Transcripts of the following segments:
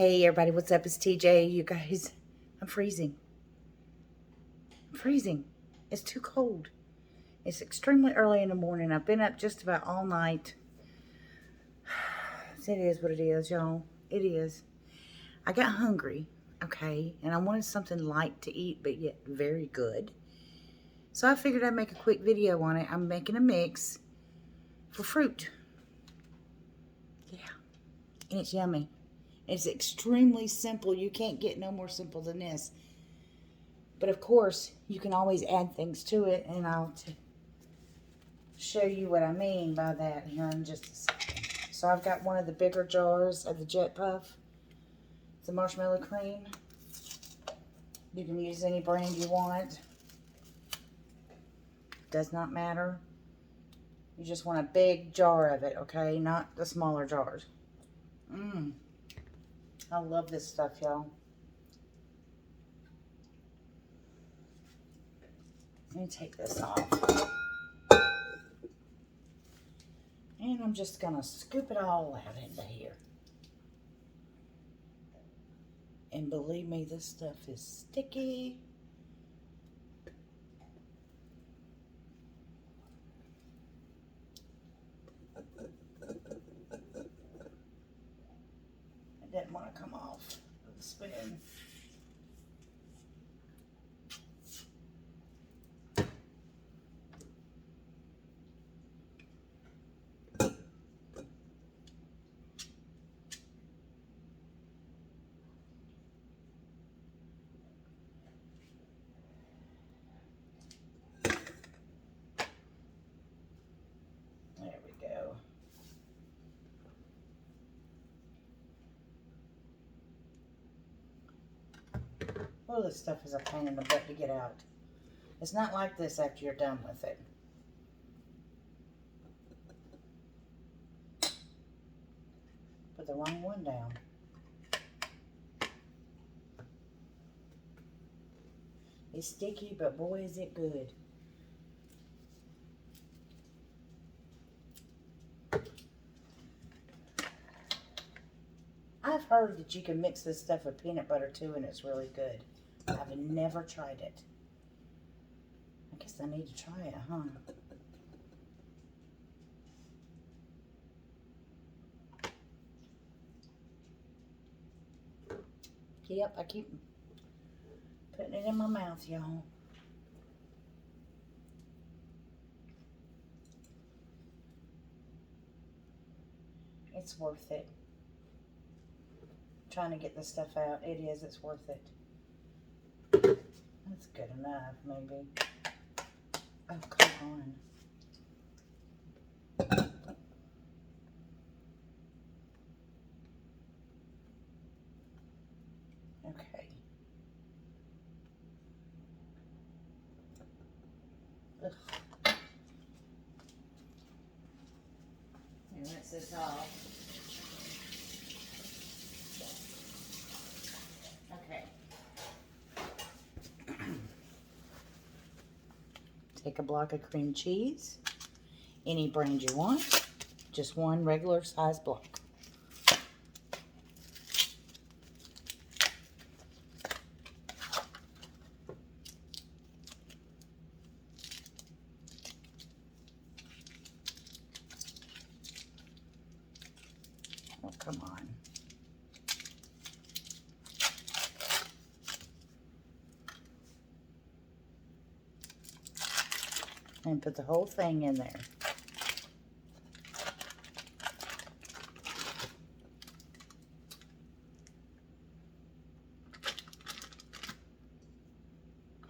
Hey everybody, what's up? It's TJ. You guys, I'm freezing. I'm freezing. It's too cold. It's extremely early in the morning. I've been up just about all night. It is what it is, y'all. It is. I got hungry, okay, and I wanted something light to eat, but yet very good. So I figured I'd make a quick video on it. I'm making a mix for fruit. Yeah, and it's yummy. It's extremely simple. You can't get no more simple than this. But of course, you can always add things to it, and I'll show you what I mean by that here in just a second. So I've got one of the bigger jars of the Jet Puff. It's a marshmallow cream. You can use any brand you want. Does not matter. You just want a big jar of it, okay? Not the smaller jars. I love this stuff, y'all. Let me take this off. And I'm just going to scoop it all out into here. And believe me, this stuff is sticky. It didn't want to come off of the spoon. There we go. Oh, this stuff is a pain in the butt to get out. It's not like this after you're done with it. Put the wrong one down. It's sticky, but boy, is it good. I've heard that you can mix this stuff with peanut butter too, and it's really good. I've never tried it. I guess I need to try it, huh? Yep, I keep putting it in my mouth, y'all. It's worth it. Trying to get this stuff out. It is. It's worth it. That's good enough, maybe. Oh, come on. Okay. Ugh. And rinse this off. Okay. Take a block of cream cheese, any brand you want, just one regular size block. Oh, come on. And put the whole thing in there.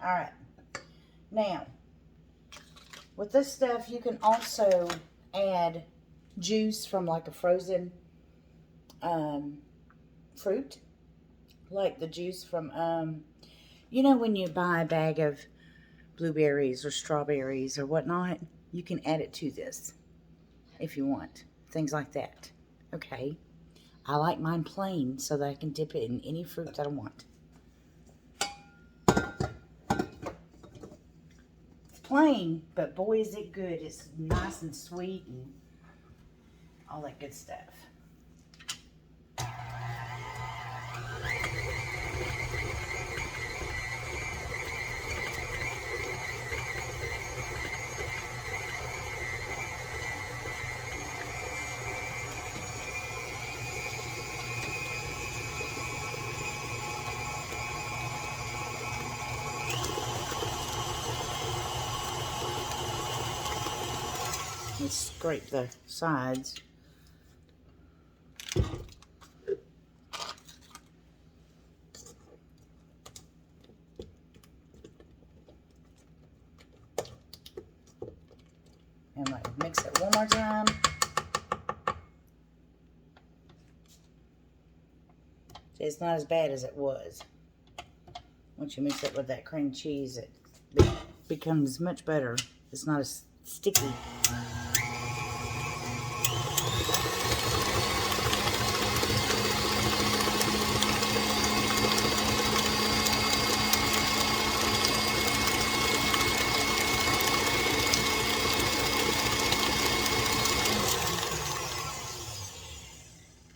All right. Now, with this stuff, you can also add juice from like a frozen fruit. Like the juice from, you know, when you buy a bag of blueberries or strawberries or whatnot, you can add it to this if you want. Things like that. Okay. I like mine plain so that I can dip it in any fruit that I want. It's plain, but boy is it good. It's nice and sweet and all that good stuff. scrape the sides. And like mix it one more time. It's not as bad as it was. Once you mix it with that cream cheese, it becomes much better. It's not as sticky.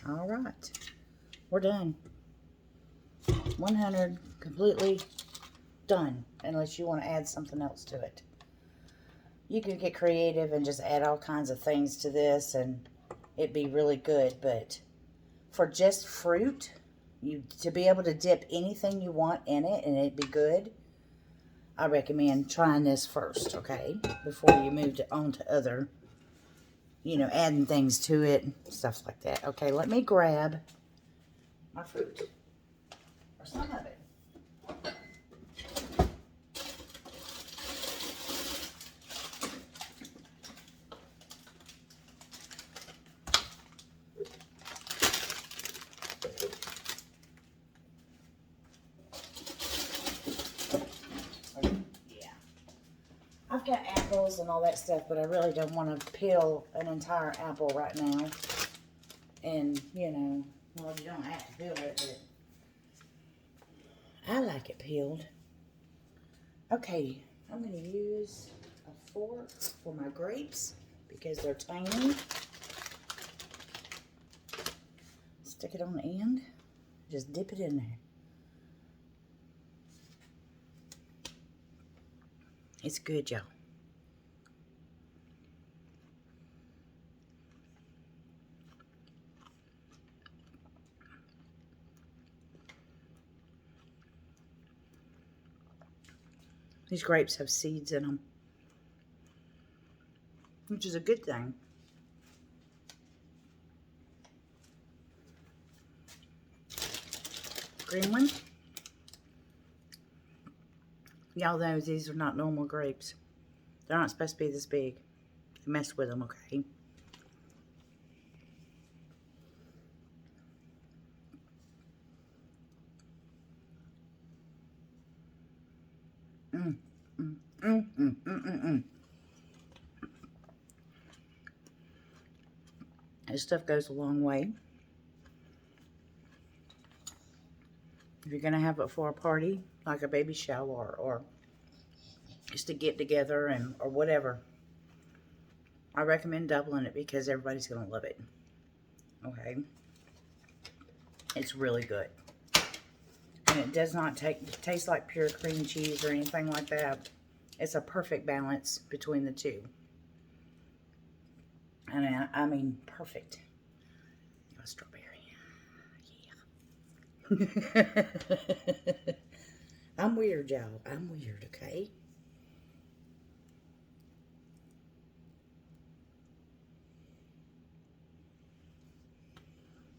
All right, we're done. 100 completely done, unless you want to add something else to it. You could get creative and just add all kinds of things to this and it'd be really good, but for just fruit, to be able to dip anything you want in it and it'd be good, I recommend trying this first, okay, before you move on to other, you know, adding things to it, stuff like that. Okay, let me grab my fruit, or some of it. I've got apples and all that stuff, but I really don't want to peel an entire apple right now. And, you know, well, you don't have to peel it, but I like it peeled. Okay, I'm going to use a fork for my grapes because they're tiny. Stick it on the end. Just dip it in there. It's good, y'all. These grapes have seeds in them, which is a good thing. Green one. Y'all know these are not normal grapes. They're not supposed to be this big. Mess with them, okay? This stuff goes a long way. If you're going to have it for a party, like a baby shower or just to get together and or whatever, I recommend doubling it because everybody's going to love it. Okay? It's really good. And it does not taste like pure cream cheese or anything like that. It's a perfect balance between the two. And I mean, perfect. A strawberry. Yeah. I'm weird, y'all. I'm weird, okay?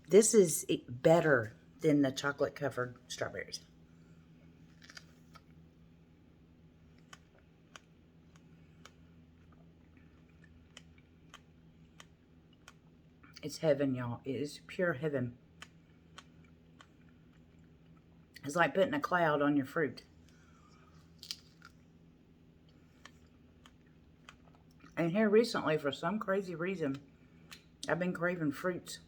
This is better than the chocolate-covered strawberries. It's heaven, y'all. It is pure heaven. It's like putting a cloud on your fruit. And here recently, for some crazy reason, I've been craving fruits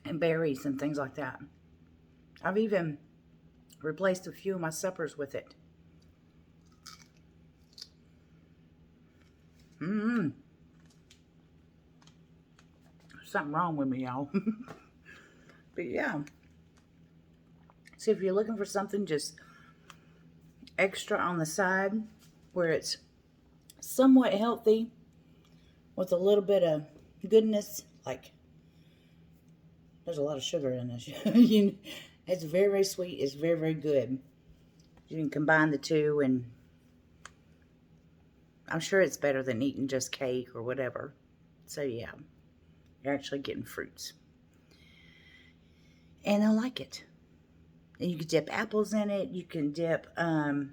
and berries and things like that. I've even replaced a few of my suppers with it. Something wrong with me, y'all. But yeah. So if you're looking for something just extra on the side where it's somewhat healthy with a little bit of goodness, like there's a lot of sugar in this. It's very, very sweet. It's very, very good. You can combine the two and I'm sure it's better than eating just cake or whatever. So yeah, you're actually getting fruits. And I like it. And you can dip apples in it. You can dip almost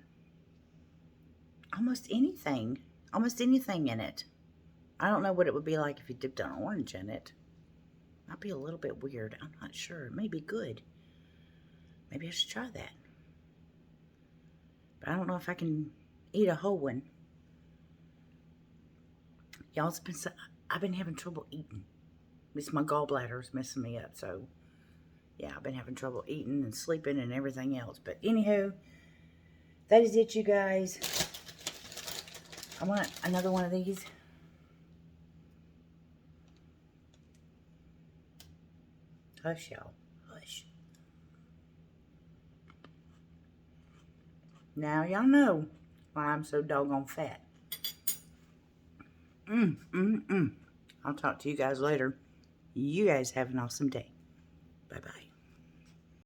anything. Almost anything in it. I don't know what it would be like if you dipped an orange in it. Might be a little bit weird. I'm not sure. It may be good. Maybe I should try that. But I don't know if I can eat a whole one. Y'all, I've been having trouble eating. It's my gallbladder's messing me up. So, yeah, I've been having trouble eating and sleeping and everything else. But anywho, that is it, you guys. I want another one of these. Hush, y'all. Hush. Now y'all know why I'm so doggone fat. I'll talk to you guys later. You guys have an awesome day. Bye-bye.